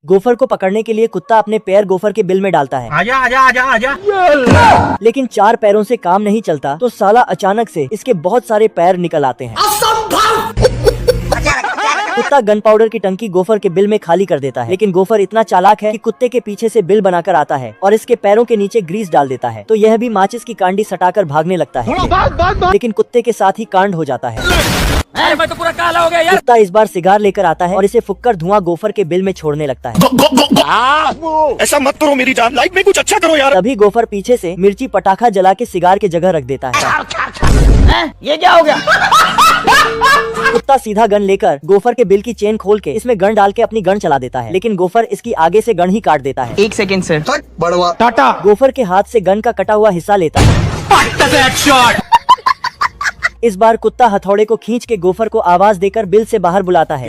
Gopher को पकड़ने के लिए कुत्ता अपने पैर गोफर के बिल में डालता है। आजा आजा आजा आजा। लेकिन 4 पैरों से काम नहीं चलता तो साला अचानक से इसके बहुत सारे पैर निकल आते हैं। कुत्ता गन पाउडर की टंकी गोफर के बिल में खाली कर देता है, लेकिन गोफर इतना चालाक है कि कुत्ते के पीछे से बिल बनाकर आता है और इसके पैरों के नीचे ग्रीस डाल देता है। तो यह भी माचिस की कांडी सटाकर भागने लगता है, लेकिन कुत्ते के साथ ही कांड हो जाता है। मैं तो पूरा काला हो गया यार। कुत्ता इस बार सिगार लेकर आता है और इसे फुककर धुआं गोफर के बिल में छोड़ने लगता है। ऐसा मत करो मेरी जान, लाइफ में कुछ अच्छा करो यार। तभी गोफर पीछे से मिर्ची पटाखा जला के सिगार की जगह रख देता है। ये क्या हो गया? कुत्ता सीधा गन लेकर गोफर के बिल की चेन खोल के इसमें गन डाल के अपनी गन चला देता है, लेकिन गोफर इसकी आगे से गन ही काट देता है। 1 सेकंड सर। बड़वा टाटा। गोफर के हाथ से गन का कटा हुआ हिस्सा लेता है। इस बार कुत्ता हथौड़े को खींच के गोफर को आवाज देकर बिल से बाहर बुलाता है।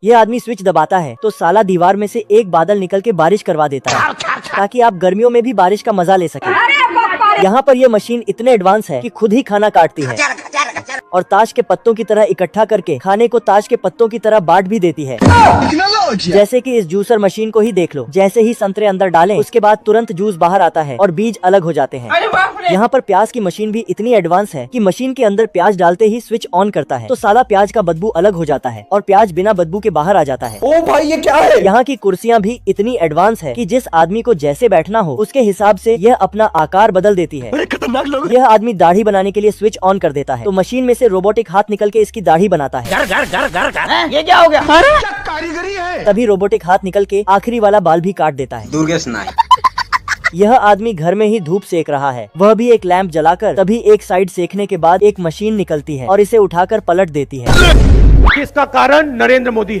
यह आदमी स्विच दबाता है तो साला दीवार में से एक बादल निकल के बारिश करवा देता है, ताकि आप गर्मियों में भी बारिश का मजा ले सकें। यहाँ पर यह मशीन इतने एडवांस है कि खुद ही खाना काटती है और ताश के पत्तों की तरह इकट्ठा करके खाने को ताश के पत्तों की तरह बांट भी देती है। जैसे कि इस जूसर मशीन को ही देख लो, जैसे ही संतरे अंदर डालें उसके बाद तुरंत जूस बाहर आता है और बीज अलग हो जाते हैं। यहाँ पर प्याज की मशीन भी इतनी एडवांस है कि मशीन के अंदर प्याज डालते ही स्विच ऑन करता है तो साला प्याज का बदबू अलग हो जाता है और प्याज बिना बदबू के बाहर आ जाता है। ओ भाई ये क्या है? यहाँ की कुर्सियाँ भी इतनी एडवांस है कि जिस आदमी को जैसे बैठना हो उसके हिसाब से यह अपना आकार बदल देती है। खतरनाक लोग। यह आदमी दाढ़ी बनाने के लिए स्विच ऑन कर देता है तो मशीन में से रोबोटिक हाथ निकल के इसकी दाढ़ी बनाता है। ये क्या हो गया? कारीगरी है। तभी रोबोटिक हाथ निकल के आखिरी वाला बाल भी काट देता है। दुर्गेश नायक। यह आदमी घर में ही धूप सेक रहा है, वह भी एक लैंप जलाकर। तभी एक साइड सेकने के बाद एक मशीन निकलती है और इसे उठाकर पलट देती है। इसका कारण नरेंद्र मोदी है।